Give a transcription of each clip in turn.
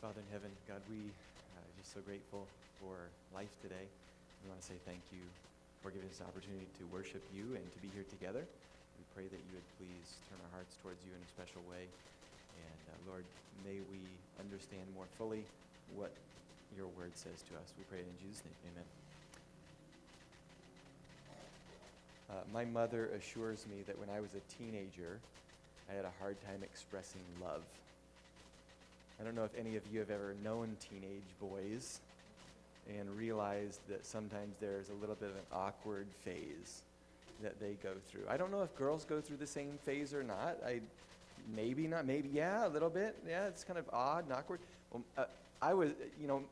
Father in heaven, God, we are just so grateful for life today. We want to say thank you for giving us the opportunity to worship you and to be here together. We pray that you would please turn our hearts towards you in a special way. And Lord, may we understand more fully what your word says to us. We pray it in Jesus' name. Amen. My mother assures me that when I was a teenager, I had a hard time expressing love. I don't know if any of you have ever known teenage boys and realized that sometimes there's a little bit of an awkward phase that they go through. I don't know if girls go through the same phase or not. Maybe not, maybe, yeah, a little bit. Yeah, it's kind of odd and awkward. Well, I was,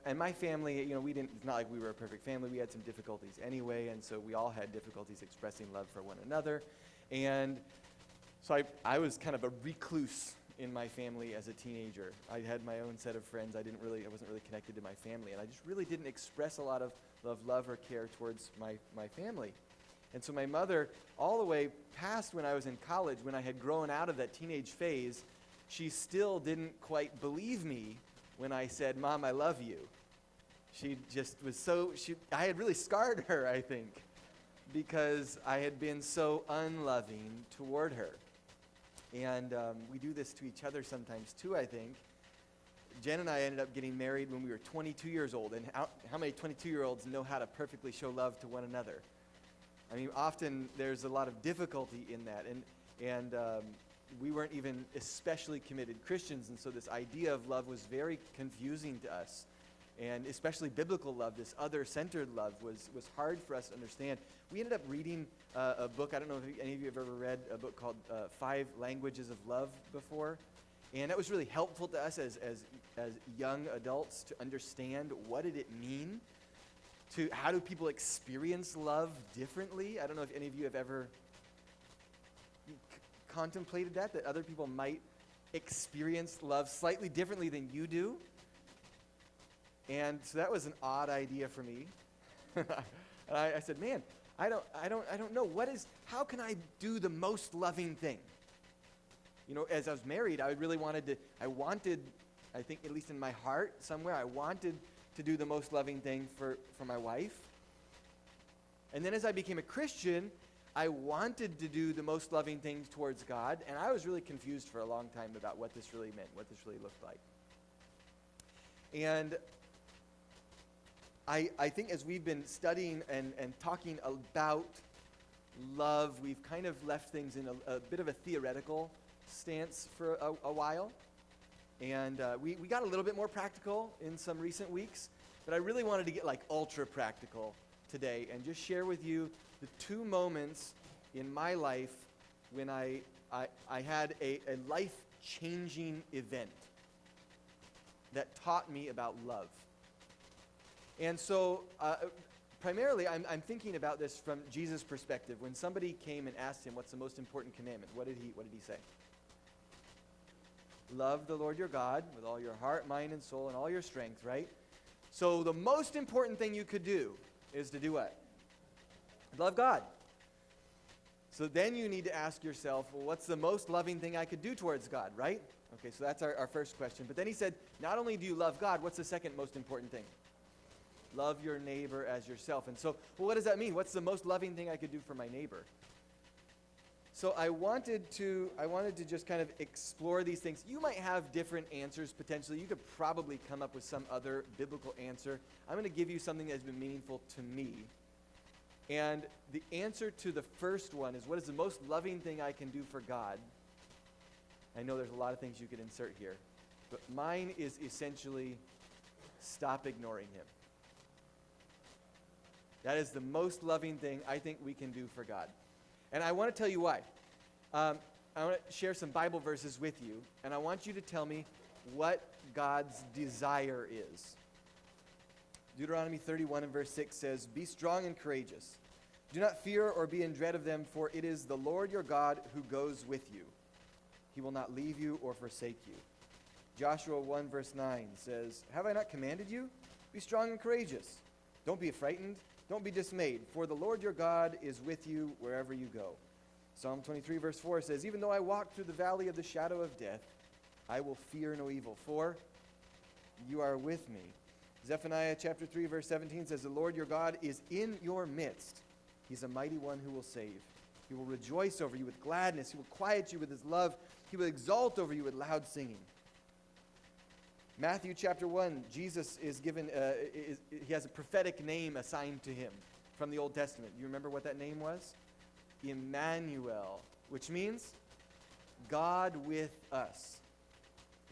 and my family, it's not like we were a perfect family. We had some difficulties anyway, and so we all had difficulties expressing love for one another. And so I was kind of a recluse in my family as a teenager. I had my own set of friends. I wasn't really connected to my family, and I just really didn't express a lot of love or care towards my family. And so my mother, all the way past when I was in college, when I had grown out of that teenage phase, she still didn't quite believe me when I said, "Mom, I love you." She just was I had really scarred her, I think, because I had been so unloving toward her. And we do this to each other sometimes too, I think. Jen and I ended up getting married when we were 22 years old. And how many 22-year-olds know how to perfectly show love to one another? I mean, often there's a lot of difficulty in that. And we weren't even especially committed Christians. And so this idea of love was very confusing to us. And especially biblical love, this other-centered love, was hard for us to understand. We ended up reading a book. I don't know if any of you have ever read a book called 5 Languages of Love before. And that was really helpful to us as young adults to understand what did it mean to how do people experience love differently. I don't know if any of you have ever contemplated that other people might experience love slightly differently than you do. And so that was an odd idea for me. And I said, man, I don't know. How can I do the most loving thing? As I was married, I think at least in my heart somewhere, I wanted to do the most loving thing for my wife. And then as I became a Christian, I wanted to do the most loving things towards God. And I was really confused for a long time about what this really meant, what this really looked like. And I think as we've been studying and talking about love, we've kind of left things in a bit of a theoretical stance for a while. And we got a little bit more practical in some recent weeks, but I really wanted to get ultra practical today and just share with you the 2 moments in my life when I had a life-changing event that taught me about love. And so, primarily, I'm thinking about this from Jesus' perspective. When somebody came and asked him, "What's the most important commandment?" What did he say? Love the Lord your God with all your heart, mind, and soul, and all your strength, right? So the most important thing you could do is to do what? Love God. So then you need to ask yourself, well, what's the most loving thing I could do towards God, right? Okay, so that's our first question. But then he said, not only do you love God, what's the second most important thing? Love your neighbor as yourself. And so, well, what does that mean? What's the most loving thing I could do for my neighbor? So I wanted to just kind of explore these things. You might have different answers potentially. You could probably come up with some other biblical answer. I'm going to give you something that's been meaningful to me. And the answer to the first one is, what is the most loving thing I can do for God? I know there's a lot of things you could insert here, but mine is essentially stop ignoring him. That is the most loving thing I think we can do for God. And I want to tell you why. I want to share some Bible verses with you, and I want you to tell me what God's desire is. Deuteronomy 31 and verse 6 says, "Be strong and courageous. Do not fear or be in dread of them, for it is the Lord your God who goes with you. He will not leave you or forsake you." Joshua 1 verse 9 says, "Have I not commanded you? Be strong and courageous. Don't be frightened. Don't be dismayed, for the Lord your God is with you wherever you go." Psalm 23 verse 4 says, "Even though I walk through the valley of the shadow of death, I will fear no evil, for you are with me. Zephaniah chapter 3, verse 17 says, the Lord your God is in your midst. He's a mighty one who will save. He will rejoice over you with gladness. He will quiet you with his love. He will exalt over you with loud singing. Matthew chapter 1, Jesus is given, he has a prophetic name assigned to him from the Old Testament. You remember what that name was? Emmanuel, which means God with us.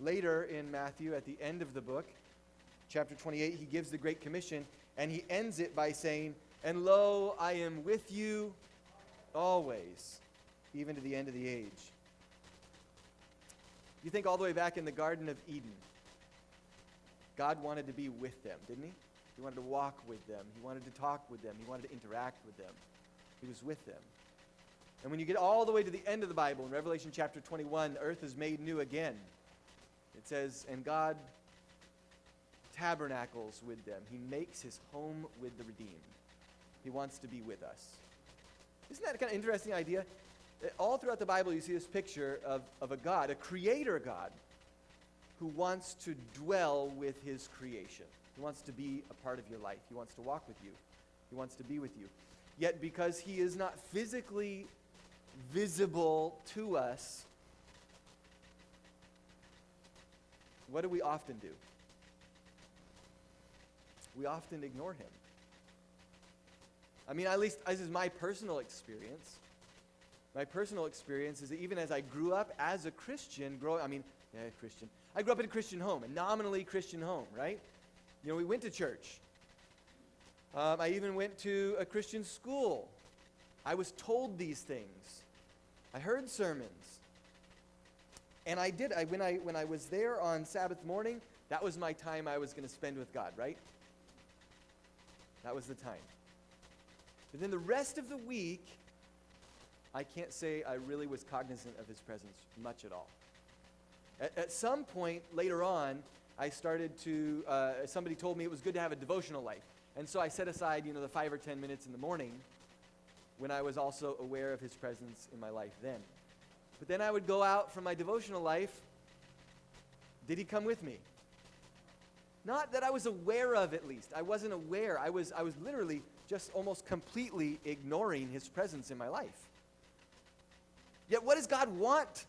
Later in Matthew, at the end of the book, chapter 28, he gives the Great Commission, and he ends it by saying, and lo, I am with you always, even to the end of the age. You think all the way back in the Garden of Eden, God wanted to be with them, didn't he? He wanted to walk with them. He wanted to talk with them. He wanted to interact with them. He was with them. And when you get all the way to the end of the Bible, in Revelation chapter 21, the earth is made new again. It says, and God tabernacles with them. He makes his home with the redeemed. He wants to be with us. Isn't that a kind of interesting idea? All throughout the Bible, you see this picture of a God, a creator God, who wants to dwell with his creation. He wants to be a part of your life. He wants to walk with you. He wants to be with you. Yet because he is not physically visible to us, what do we often do? We often ignore him. I mean, at least this is my personal experience. My personal experience is that even as I grew up as a Christian, I grew up in a Christian home, a nominally Christian home, right? You know, we went to church. I even went to a Christian school. I was told these things. I heard sermons. And I did. When I was there on Sabbath morning, that was my time I was going to spend with God, right? That was the time. But then the rest of the week, I can't say I really was cognizant of his presence much at all. At some point later on, I started to, somebody told me it was good to have a devotional life. And so I set aside, the 5 or 10 minutes in the morning when I was also aware of his presence in my life then. But then I would go out from my devotional life. Did he come with me? Not that I was aware of, at least. I wasn't aware. I was literally just almost completely ignoring his presence in my life. Yet what does God want?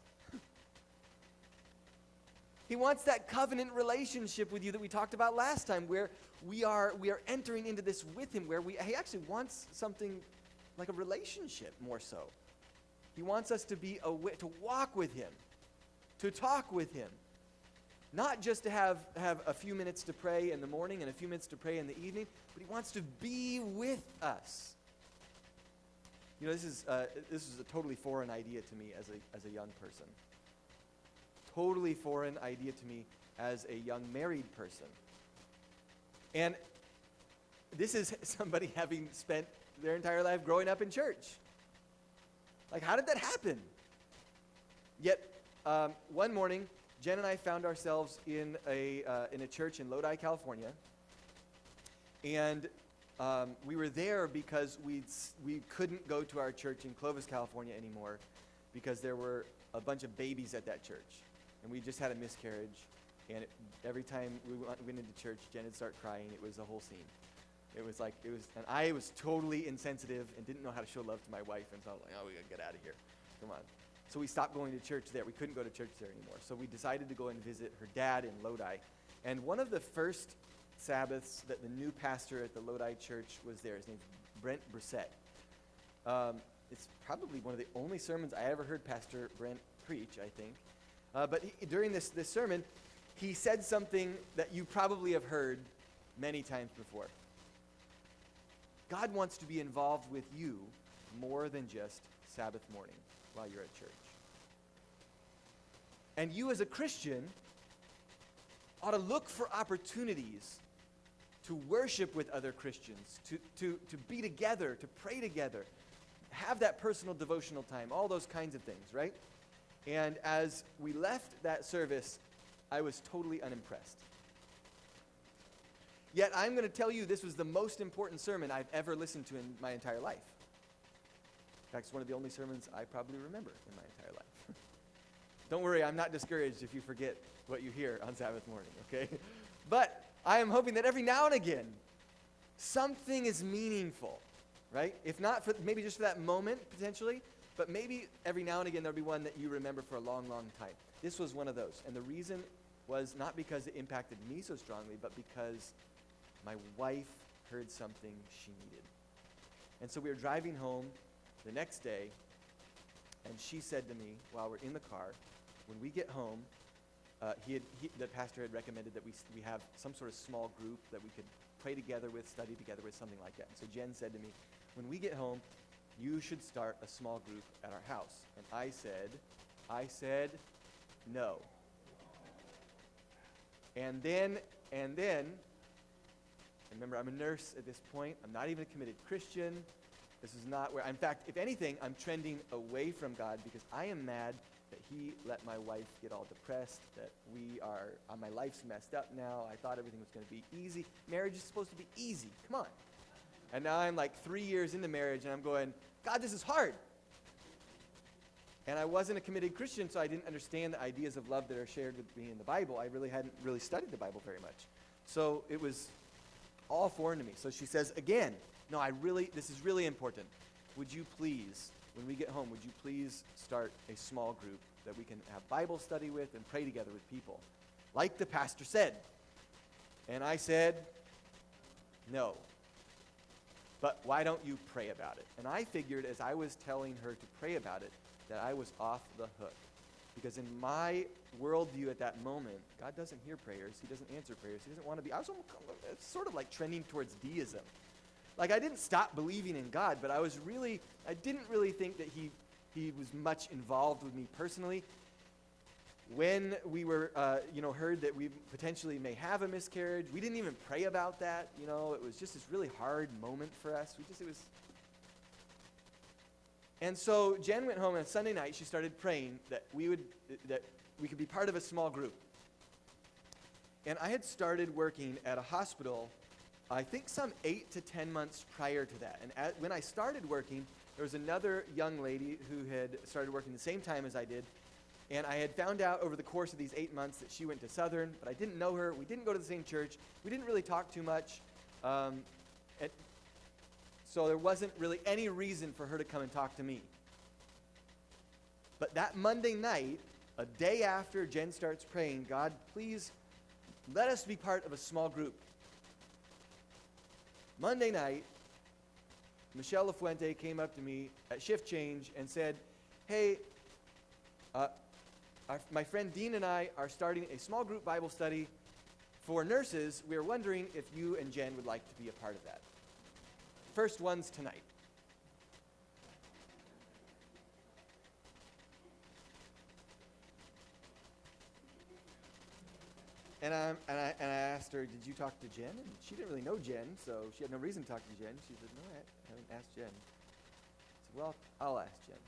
He wants that covenant relationship with you that we talked about last time, where we are entering into this with him, where he actually wants something like a relationship more so. He wants us to to walk with him, to talk with him. Not just to have a few minutes to pray in the morning and a few minutes to pray in the evening, but he wants to be with us. This is a totally foreign idea to me as a young person. Totally foreign idea to me as a young married person. And this is somebody having spent their entire life growing up in church. Like, how did that happen? Yet, one morning, Jen and I found ourselves in a church in Lodi, California, and we were there because we couldn't go to our church in Clovis, California anymore because there were a bunch of babies at that church, and we just had a miscarriage, and every time we went into church, Jen would start crying. It was a whole scene. And I was totally insensitive and didn't know how to show love to my wife, and so I was like, oh, we gotta get out of here. Come on. So we stopped going to church there. We couldn't go to church there anymore. So we decided to go and visit her dad in Lodi. And one of the first Sabbaths that the new pastor at the Lodi church was there, his name's Brent Brissett. It's probably one of the only sermons I ever heard Pastor Brent preach, I think. But during this sermon, he said something that you probably have heard many times before. God wants to be involved with you more than just Sabbath morning while you're at church. And you as a Christian ought to look for opportunities to worship with other Christians, to be together, to pray together, have that personal devotional time, all those kinds of things, right? And as we left that service, I was totally unimpressed. Yet I'm going to tell you this was the most important sermon I've ever listened to in my entire life. In fact, it's one of the only sermons I probably remember in my entire life. Don't worry, I'm not discouraged if you forget what you hear on Sabbath morning, okay? But I am hoping that every now and again, something is meaningful, right? If not for maybe just for that moment, potentially, but maybe every now and again there'll be one that you remember for a long, long time. This was one of those. And the reason was not because it impacted me so strongly, but because my wife heard something she needed. And so we were driving home the next day, and she said to me while we're in the car, when we get home, the pastor had recommended that we have some sort of small group that we could pray together with, study together with, something like that. And so Jen said to me, when we get home, you should start a small group at our house. And I said, no. And then, remember, I'm a nurse at this point. I'm not even a committed Christian. This is not where, in fact, if anything, I'm trending away from God because I am mad that he let my wife get all depressed, that my life's messed up now. I thought everything was going to be easy. Marriage is supposed to be easy. Come on. And now I'm like 3 years into marriage, and I'm going, God, this is hard. And I wasn't a committed Christian, so I didn't understand the ideas of love that are shared with me in the Bible. I really hadn't really studied the Bible very much. So it was all foreign to me. So she says, again, no, this is really important. Would you please, when we get home, would you please start a small group that we can have Bible study with and pray together with people, like the pastor said? And I said, no. But why don't you pray about it? And I figured as I was telling her to pray about it, that I was off the hook. Because in my worldview at that moment, God doesn't hear prayers. He doesn't answer prayers. He doesn't want to be. It's sort of like trending towards deism. Like I didn't stop believing in God, but I didn't really think that he was much involved with me personally. When we were, heard that we potentially may have a miscarriage, we didn't even pray about that. It was just this really hard moment for us. And so Jen went home on Sunday night. She started praying that we could be part of a small group. And I had started working at a hospital, I think some 8 to 10 months prior to that. And when I started working, there was another young lady who had started working the same time as I did. And I had found out over the course of these 8 months that she went to Southern, but I didn't know her. We didn't go to the same church. We didn't really talk too much. So there wasn't really any reason for her to come and talk to me. But that Monday night, a day after Jen starts praying, God, please let us be part of a small group. Monday night, Michelle LaFuente came up to me at shift change and said, hey, my friend Dean and I are starting a small group Bible study for nurses. We are wondering if you and Jen would like to be a part of that. First one's tonight. And I asked her, did you talk to Jen? And she didn't really know Jen, so she had no reason to talk to Jen. She said, no, I haven't asked Jen. I said, well, I'll ask Jen.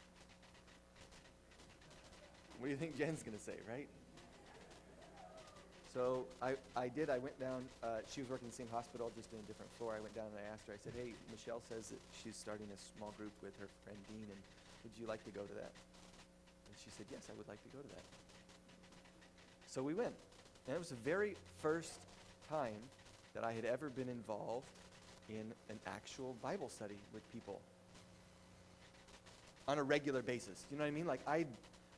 What do you think Jen's going to say, right? So I did. I went down. She was working in the same hospital, just in a different floor. I went down and I asked her. I said, hey, Michelle says that she's starting a small group with her friend Dean, and would you like to go to that? And she said, yes, I would like to go to that. So we went. And it was the very first time that I had ever been involved in an actual Bible study with people on a regular basis. You know what I mean? Like I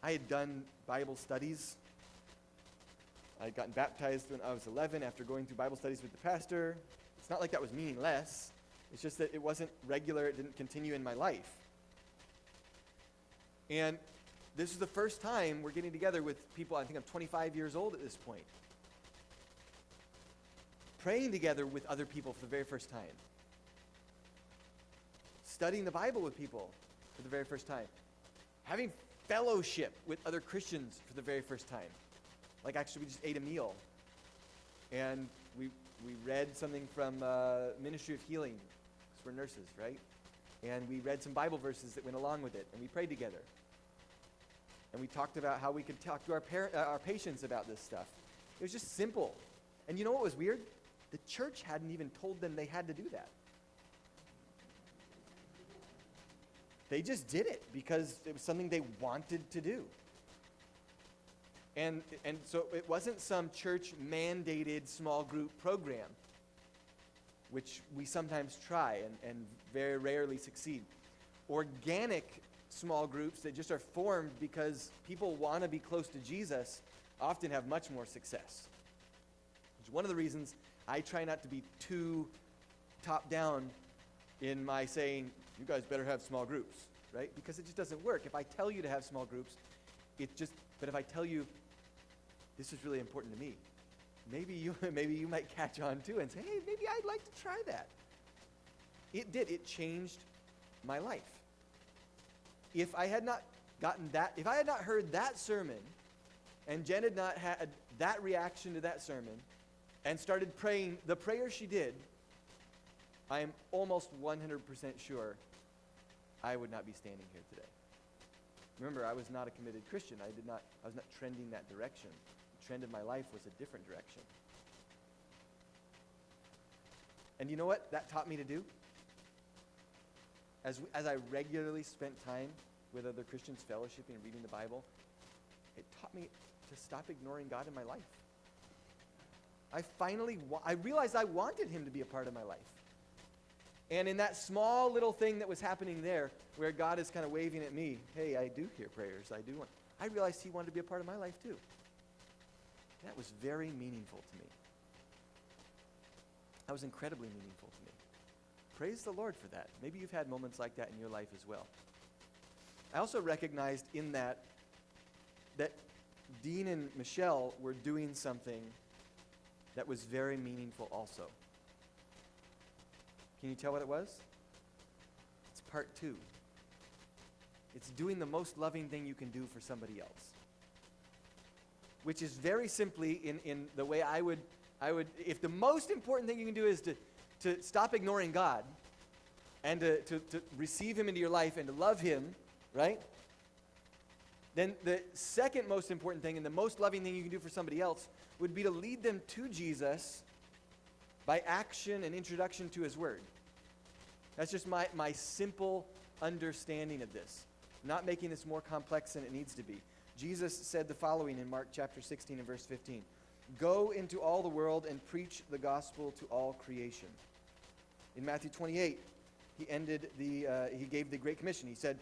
had done Bible studies. I had gotten baptized when I was 11 after going through Bible studies with the pastor. It's not like that was meaningless. It's just that it wasn't regular. It didn't continue in my life. And this is the first time we're getting together with people. I think I'm 25 years old at this point. Praying together with other people for the very first time. Studying the Bible with people for the very first time. Having fellowship with other Christians for the very first time. Like actually we just ate a meal. And we read something from Ministry of Healing. Because we're nurses, right? And we read some Bible verses that went along with it. And we prayed together. And we talked about how we could talk to our patients about this stuff. It was just simple. And you know what was weird? The church hadn't even told them they had to do that. They just did it because it was something they wanted to do. And so it wasn't some church-mandated small group program, which we sometimes try and very rarely succeed. Organic small groups that just are formed because people want to be close to Jesus often have much more success. Which is one of the reasons I try not to be too top-down in my saying, you guys better have small groups, right? Because it just doesn't work. If I tell you to have small groups, but if I tell you, this is really important to me, maybe you might catch on too and say, hey, maybe I'd like to try that. It changed my life. If I had not heard that sermon, and Jen had not had that reaction to that sermon, and started praying the prayer she did, I am almost 100% sure I would not be standing here today. Remember, I was not a committed Christian. I was not trending that direction. The trend of my life was a different direction. And you know what that taught me to do? As I regularly spent time with other Christians fellowshipping and reading the Bible, it taught me to stop ignoring God in my life. I realized I wanted him to be a part of my life. And in that small little thing that was happening there, where God is kind of waving at me, hey, I do hear prayers, I realized he wanted to be a part of my life too. That was very meaningful to me. That was incredibly meaningful to me. Praise the Lord for that. Maybe you've had moments like that in your life as well. I also recognized in that Dean and Michelle were doing something that was very meaningful also. Can you tell what it was? It's part 2. It's doing the most loving thing you can do for somebody else. Which is very simply in the way I would, if the most important thing you can do is to stop ignoring God and to receive him into your life and to love him, right? Then the second most important thing and the most loving thing you can do for somebody else would be to lead them to Jesus by action and introduction to his word. That's just my simple understanding of this. Not making this more complex than it needs to be. Jesus said the following in Mark chapter 16 and verse 15. Go into all the world and preach the gospel to all creation. In Matthew 28, he gave the Great Commission. He said,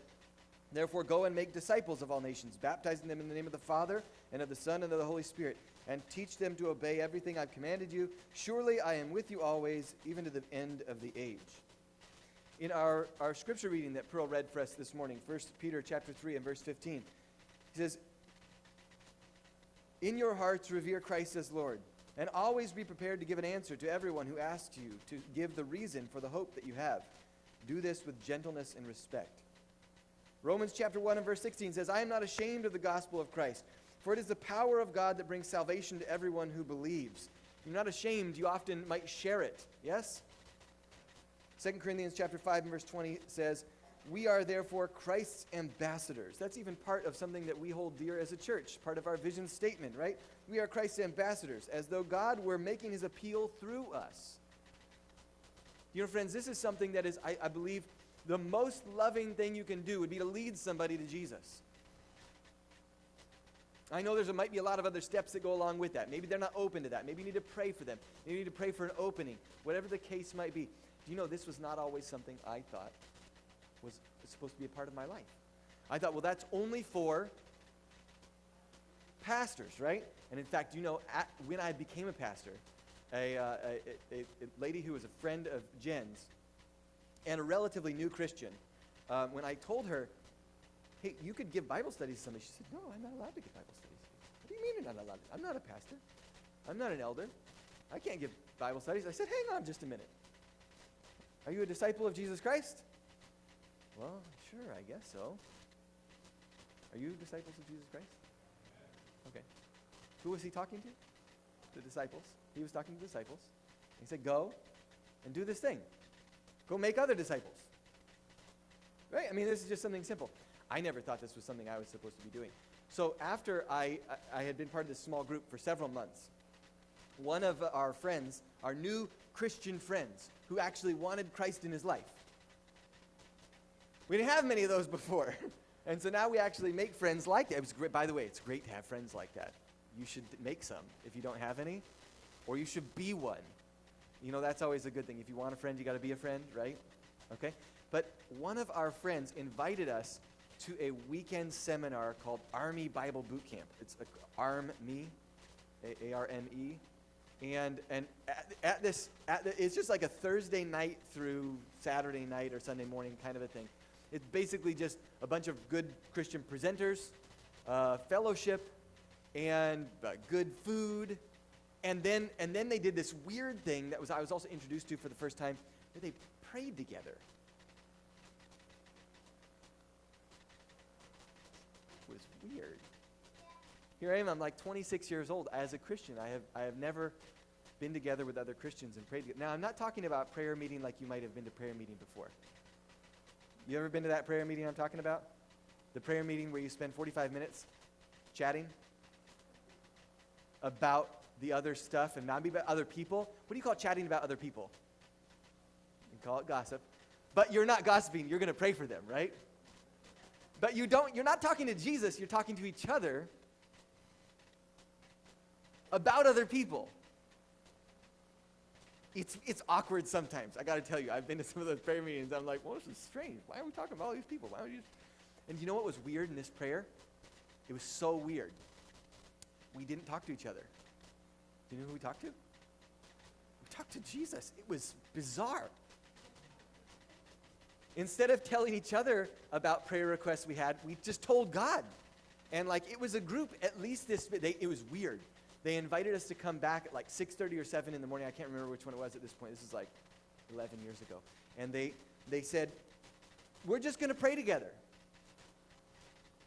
therefore go and make disciples of all nations, baptizing them in the name of the Father and of the Son and of the Holy Spirit, and teach them to obey everything I've commanded you. Surely I am with you always, even to the end of the age. In our scripture reading that Pearl read for us this morning, 1 Peter chapter 3 and verse 15, he says, in your hearts revere Christ as Lord, and always be prepared to give an answer to everyone who asks you to give the reason for the hope that you have. Do this with gentleness and respect. Romans chapter 1 and verse 16 says, I am not ashamed of the gospel of Christ, for it is the power of God that brings salvation to everyone who believes. You're not ashamed, you often might share it, yes? 2 Corinthians chapter 5 and verse 20 says, we are therefore Christ's ambassadors. That's even part of something that we hold dear as a church, part of our vision statement, right? We are Christ's ambassadors, as though God were making his appeal through us. You know, friends, this is something that is, I believe, the most loving thing you can do would be to lead somebody to Jesus. I know there might be a lot of other steps that go along with that. Maybe they're not open to that. Maybe you need to pray for them. Maybe you need to pray for an opening. Whatever the case might be. Do you know this was not always something I thought was supposed to be a part of my life? I thought, well, that's only for pastors, right? And in fact, you know, when I became a pastor, a lady who was a friend of Jen's and a relatively new Christian, when I told her, hey, you could give Bible studies to somebody, she said, no, I'm not allowed to give Bible studies. What do you mean you're not allowed to? I'm not a pastor. I'm not an elder. I can't give Bible studies. I said, hang on just a minute. Are you a disciple of Jesus Christ? Well, sure, I guess so. Are you disciples of Jesus Christ? Okay. Who was he talking to? The disciples. He was talking to the disciples. He said, go and do this thing. Go make other disciples. Right? I mean, this is just something simple. I never thought this was something I was supposed to be doing. So after I had been part of this small group for several months, one of our friends, our new Christian friends, who actually wanted Christ in his life. We didn't have many of those before. And so now we actually make friends like that. It was great. By the way, it's great to have friends like that. you should make some if you don't have any, or you should be one. That's always a good thing. If you want a friend, you got to be a friend, right? Okay? But one of our friends invited us to a weekend seminar called Army Bible Boot Camp. It's ARM-Me, A-R-M-E. And it's just like a Thursday night through Saturday night or Sunday morning kind of a thing. It's basically just a bunch of good Christian presenters, fellowship, and good food. And then they did this weird thing that I was also introduced to for the first time, where they prayed together. It was weird. Here I am, I'm like 26 years old. As a Christian, I have never been together with other Christians and prayed together. Now, I'm not talking about prayer meeting like you might have been to prayer meeting before. You ever been to that prayer meeting I'm talking about? The prayer meeting where you spend 45 minutes chatting about the other stuff and not about other people. What do you call chatting about other people? You can call it gossip. But you're not gossiping. You're going to pray for them, right? But you're not talking to Jesus. You're talking to each other about other people. It's awkward sometimes. I got to tell you, I've been to some of those prayer meetings. I'm like, well, this is strange. Why are we talking about all these people? Why don't you just... And you know what was weird in this prayer? It was so weird. We didn't talk to each other. Do you know who we talked to? We talked to Jesus. It was bizarre. Instead of telling each other about prayer requests we had, we just told God. And it was a group, at least it was weird. They invited us to come back at 6:30 or 7 in the morning. I can't remember which one it was at this point. This is 11 years ago. And they said, we're just going to pray together.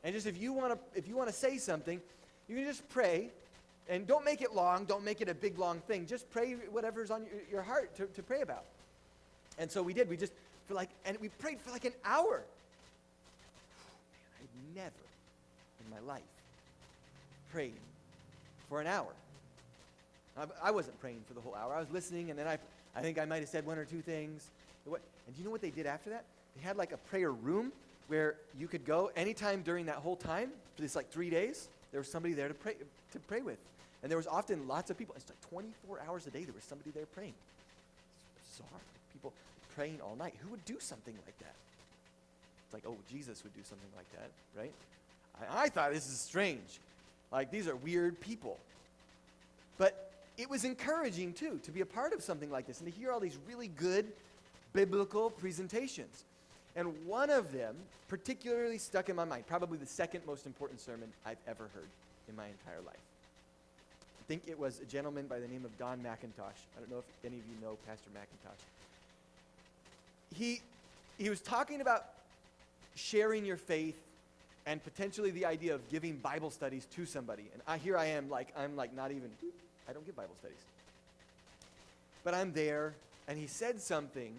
And just if you want to say something, you can just pray. And don't make it long. Don't make it a big, long thing. Just pray whatever's on your heart to pray about. And so we did. We just, and we prayed for an hour. Man, I'd never in my life prayed for an hour. I wasn't praying for the whole hour. I was listening, and then I think I might have said one or two things. And do you know what they did after that? They had a prayer room where you could go anytime during that whole time, for this 3 days, there was somebody there to pray with. And there was often lots of people. It's 24 hours a day there was somebody there praying. It's bizarre. People praying all night. Who would do something like that? It's Jesus would do something like that, right? I thought this is strange. These are weird people. But it was encouraging, too, to be a part of something like this and to hear all these really good biblical presentations. And one of them particularly stuck in my mind, probably the second most important sermon I've ever heard in my entire life. I think it was a gentleman by the name of Don McIntosh. I don't know if any of you know Pastor McIntosh. He was talking about sharing your faith and potentially the idea of giving Bible studies to somebody. And here I am, I'm not even, I don't give Bible studies. But I'm there, and he said something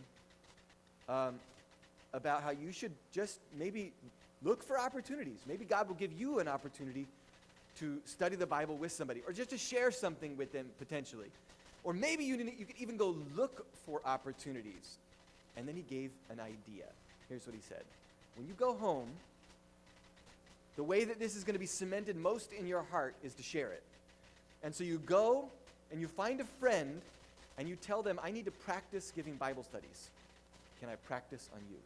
about how you should just maybe look for opportunities. Maybe God will give you an opportunity to study the Bible with somebody, or just to share something with them potentially. Or maybe you could even go look for opportunities. And then he gave an idea. Here's what he said. When you go home, the way that this is going to be cemented most in your heart is to share it. And so you go and you find a friend and you tell them, I need to practice giving Bible studies. Can I practice on you?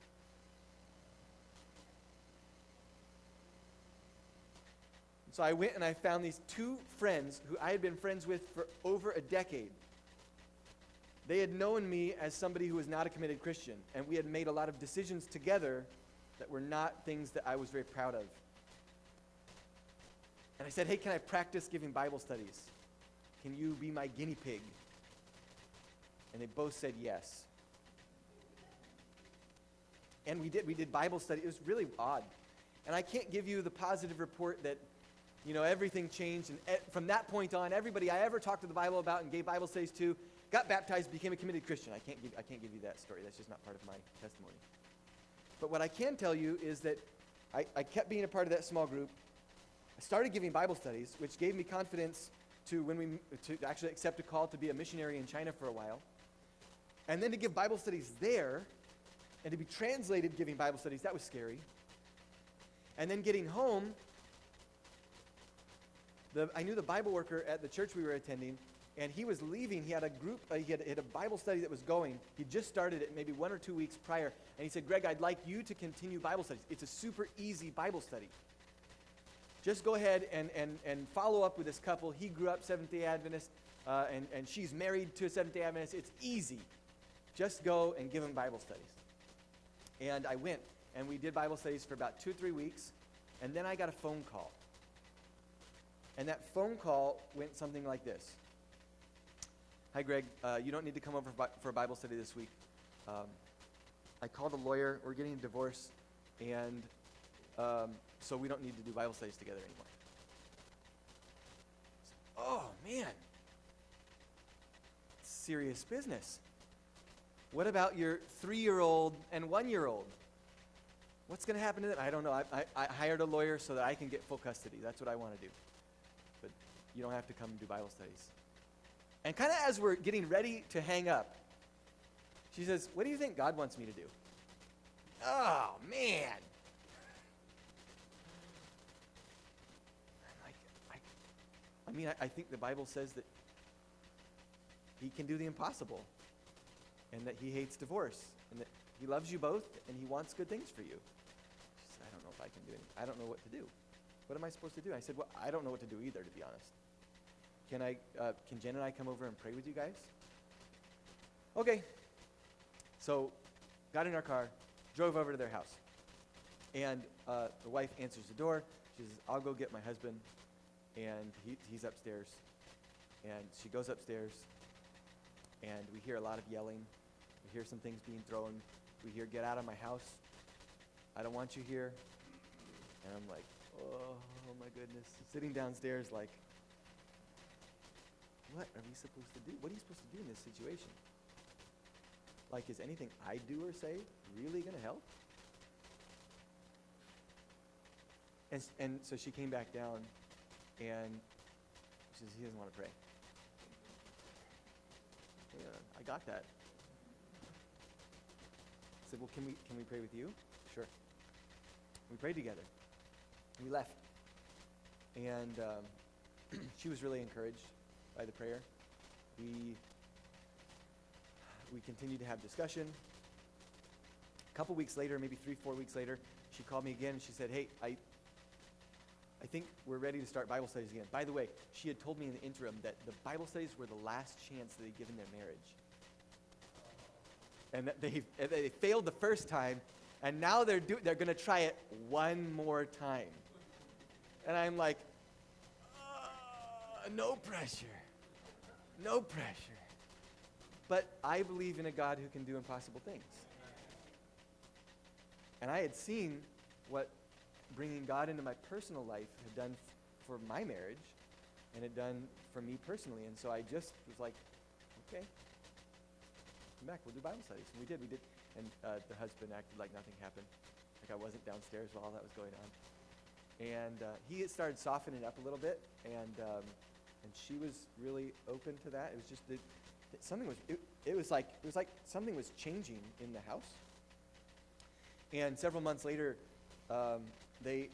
So I went and I found these two friends who I had been friends with for over a decade. They had known me as somebody who was not a committed Christian, and we had made a lot of decisions together that were not things that I was very proud of. And I said, hey, can I practice giving Bible studies? Can you be my guinea pig? And they both said yes. And we did Bible study. It was really odd. And I can't give you the positive report that, everything changed. And from that point on, everybody I ever talked to the Bible about and gave Bible studies to got baptized, became a committed Christian. I can't give you that story. That's just not part of my testimony. But what I can tell you is that I kept being a part of that small group. I started giving Bible studies, which gave me confidence to actually accept a call to be a missionary in China for a while. And then to give Bible studies there, and to be translated giving Bible studies, that was scary. And then getting home, I knew the Bible worker at the church we were attending, and he was leaving. He had a group, he had a Bible study that was going. He just started it maybe 1 or 2 weeks prior, and he said, Greg, I'd like you to continue Bible studies. It's a super easy Bible study. Just go ahead and follow up with this couple. He grew up Seventh-day Adventist, and she's married to a Seventh-day Adventist. It's easy. Just go and give them Bible studies. And I went, and we did Bible studies for about 2 or 3 weeks, and then I got a phone call. And that phone call went something like this. Hi, Greg. You don't need to come over for a Bible study this week. I called a lawyer. We're getting a divorce, and so we don't need to do Bible studies together anymore. Oh, man. Serious business. What about your 3-year-old and 1-year-old? What's going to happen to them? I don't know. I hired a lawyer so that I can get full custody. That's what I want to do. But you don't have to come and do Bible studies. And kind of as we're getting ready to hang up, she says, what do you think God wants me to do? Oh, man. I think the Bible says that he can do the impossible, and that he hates divorce, and that he loves you both, and he wants good things for you. She said, I don't know if I can do anything. I don't know what to do. What am I supposed to do? I said, well, I don't know what to do either, to be honest. Can Jen and I come over and pray with you guys? Okay. So, got in our car, drove over to their house. And the wife answers the door. She says, I'll go get my husband. And he's upstairs. And she goes upstairs. And we hear a lot of yelling. We hear some things being thrown. We hear, get out of my house. I don't want you here. And I'm like, oh my goodness. Sitting downstairs like, what are we supposed to do? What are you supposed to do in this situation? Like, is anything I do or say really going to help? And so she came back down, and she says, he doesn't want to pray. Yeah, I got that. I said, well, can we pray with you? Sure. We prayed together. We left. And she was really encouraged by the prayer. We continued to have discussion. A couple weeks later, maybe 3-4 weeks later, she called me again and she said, hey, I think we're ready to start Bible studies again. By the way, she had told me in the interim that the Bible studies were the last chance that they'd given their marriage. And that they failed the first time, and now they're going to try it one more time. And I'm like, no pressure. No pressure. But I believe in a God who can do impossible things. And I had seen what bringing God into my personal life had done for my marriage, and had done for me personally. And so I just was like, okay, come back, we'll do Bible studies. And we did. And the husband acted like nothing happened, like I wasn't downstairs while all that was going on. And he had started softening up a little bit, and she was really open to that. It was just that something was. It was like something was changing in the house. And several months later, they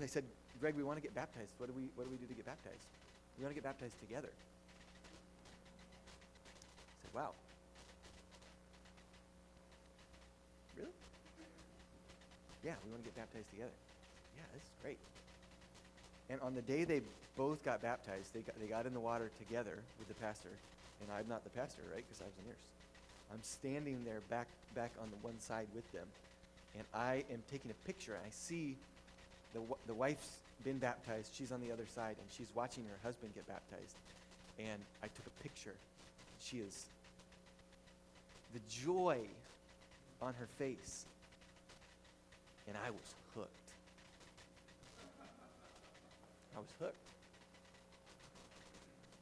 said, Greg, we want to get baptized. What do we do to get baptized? We want to get baptized together. I said, wow. Really? Yeah, we want to get baptized together. Yeah, this is great. And on the day they both got baptized, they got in the water together with the pastor. And I'm not the pastor, right? Because I was a nurse. I'm standing there back on the one side with them. And I am taking a picture. And I see the wife's been baptized. She's on the other side. And she's watching her husband get baptized. And I took a picture. She is, the joy on her face. And I was hooked. I was hooked.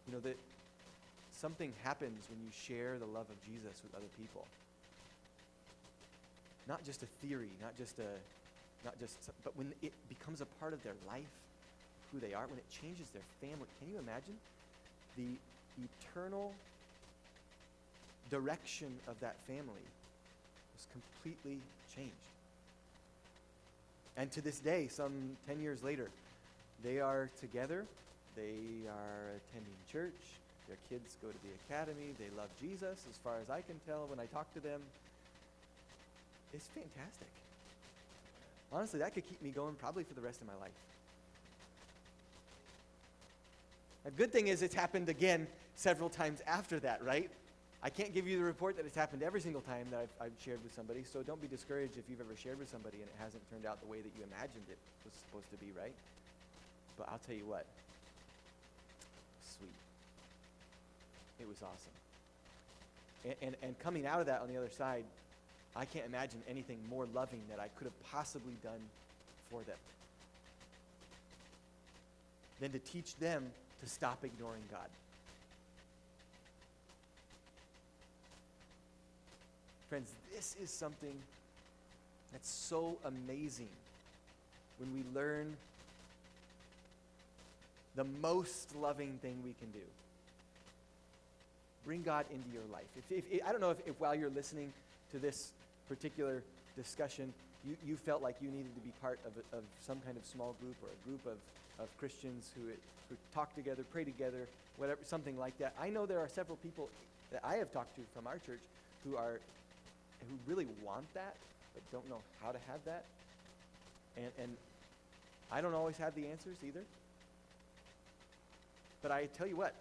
You know, that something happens when you share the love of Jesus with other people. Not just a theory, but when it becomes a part of their life, who they are, when it changes their family. Can you imagine? The eternal direction of that family was completely changed. And to this day, some 10 years later, they are together. They are attending church. Their kids go to the academy. They love Jesus, as far as I can tell when I talk to them. It's fantastic. Honestly, that could keep me going probably for the rest of my life. The good thing is it's happened again several times after that, right? I can't give you the report that it's happened every single time that I've shared with somebody, so don't be discouraged if you've ever shared with somebody and it hasn't turned out the way that you imagined it was supposed to be, right? But I'll tell you what, sweet. It was awesome. And coming out of that on the other side, I can't imagine anything more loving that I could have possibly done for them than to teach them to stop ignoring God. Friends, this is something that's so amazing when we learn the most loving thing we can do. Bring God into your life. I don't know if while you're listening to this particular discussion, you felt like you needed to be part of some kind of small group or a group of Christians who talk together, pray together, whatever, something like that. I know there are several people that I have talked to from our church who really want that, but don't know how to have that. And I don't always have the answers either. But I tell you what,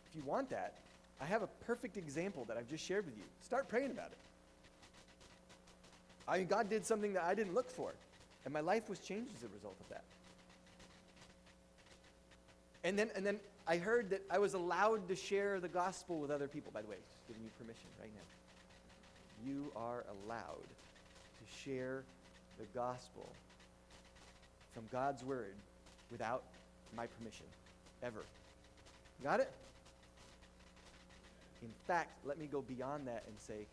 if you want that, I have a perfect example that I've just shared with you. Start praying about it. I mean, God did something that I didn't look for, and my life was changed as a result of that. And then I heard that I was allowed to share the gospel with other people. By the way, just giving you permission right now. You are allowed to share the gospel from God's word without my permission, ever. Got it? In fact, let me go beyond that and say,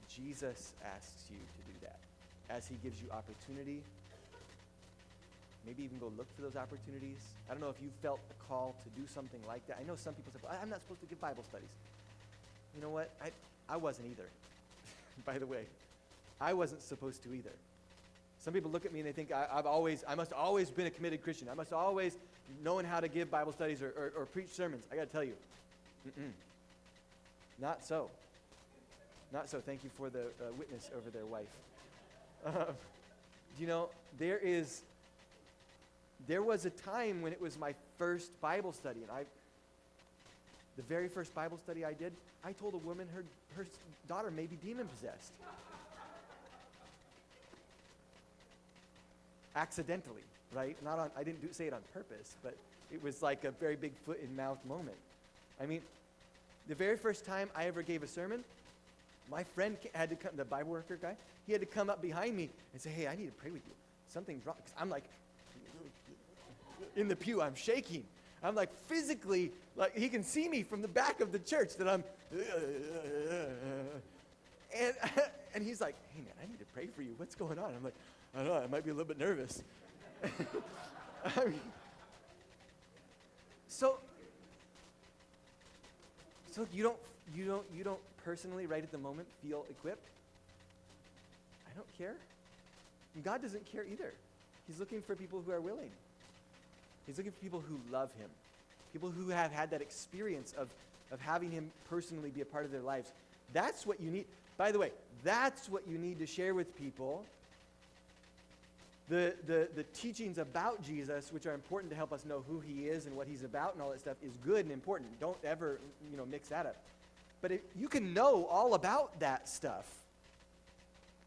Jesus asks you to do that. As he gives you opportunity, maybe even go look for those opportunities. I don't know if you felt a call to do something like that. I know some people say, well, I'm not supposed to give Bible studies. You know what? I wasn't either. By the way, I wasn't supposed to either. Some people look at me and they think I must always been a committed Christian. I must always known how to give Bible studies or preach sermons. I got to tell you, not so. Not so. Thank you for the witness over there, wife. You know, there was a time when it was my first Bible study, and the very first Bible study I did, I told a woman her daughter may be demon-possessed. Accidentally, right? I didn't say it on purpose, but it was like a very big foot in mouth moment. I mean, the very first time I ever gave a sermon, my friend had to come, the Bible worker guy, he had to come up behind me and say, hey, I need to pray with you. Something's wrong. 'Cause I'm like, in the pew, I'm shaking. I'm like physically, like he can see me from the back of the church that I'm, and he's like, hey man, I need to pray for you. What's going on? I'm like, I don't know, I might be a little bit nervous. I mean, so you don't personally right at the moment feel equipped? I don't care. And God doesn't care either. He's looking for people who are willing. He's looking for people who love him. People who have had that experience of having him personally be a part of their lives. That's what you need. By the way, that's what you need to share with people. The teachings about Jesus, which are important to help us know who he is and what he's about and all that stuff, is good and important. Don't ever, mix that up. But if you can know all about that stuff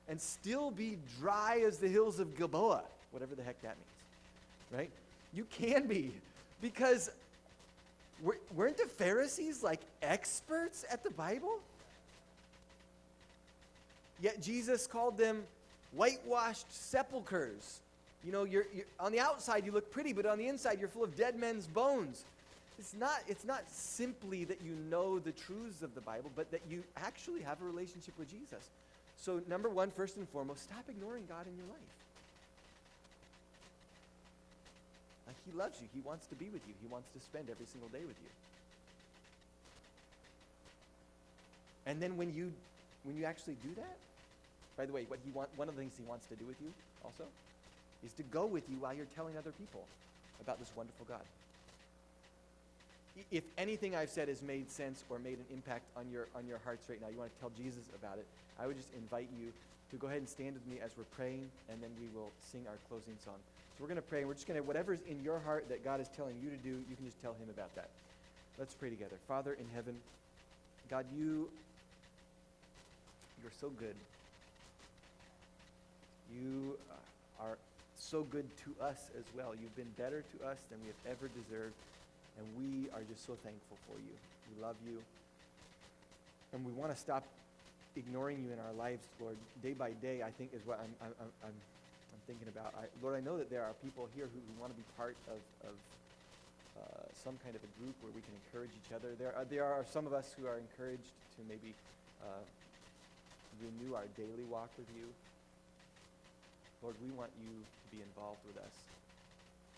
and still be dry as the hills of Gilboa, whatever the heck that means, right? You can be, because weren't the Pharisees like experts at the Bible? Yet Jesus called them whitewashed sepulchers. You're on the outside you look pretty, but on the inside you're full of dead men's bones. It's not simply that you know the truths of the Bible, but that you actually have a relationship with Jesus. So number one, first and foremost, stop ignoring God in your life. Like he loves you. He wants to be with you. He wants to spend every single day with you. And then when you actually do that, by the way, one of the things he wants to do with you also is to go with you while you're telling other people about this wonderful God. if anything I've said has made sense or made an impact on your hearts right now, you want to tell Jesus about it, I would just invite you to go ahead and stand with me as we're praying, and then we will sing our closing song. So we're going to pray, and we're just going to, whatever's in your heart that God is telling you to do, you can just tell him about that. Let's pray together. Father in heaven, God, you're so good. You are so good to us as well. You've been better to us than we have ever deserved, and we are just so thankful for you. We love you, and we want to stop ignoring you in our lives, Lord. Day by day, I think is what I'm thinking about. Lord, I know that there are people here who want to be part of some kind of a group where we can encourage each other. There are some of us who are encouraged to maybe renew our daily walk with you. Lord, we want you to be involved with us.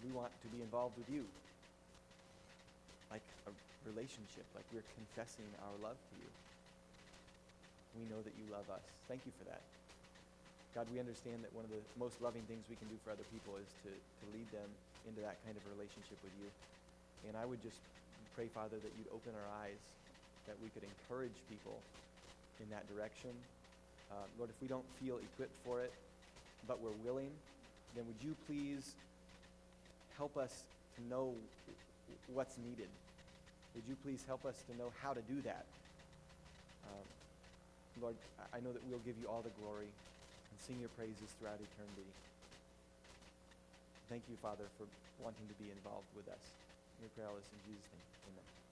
We want to be involved with you, like a relationship, like we're confessing our love to you. We know that you love us. Thank you for that. God, we understand that one of the most loving things we can do for other people is to lead them into that kind of relationship with you. And I would just pray, Father, that you'd open our eyes, that we could encourage people in that direction. Lord, if we don't feel equipped for it, but we're willing, then would you please help us to know what's needed? Would you please help us to know how to do that? Lord, I know that we'll give you all the glory and sing your praises throughout eternity. Thank you, Father, for wanting to be involved with us. We pray all this in Jesus' name. Amen.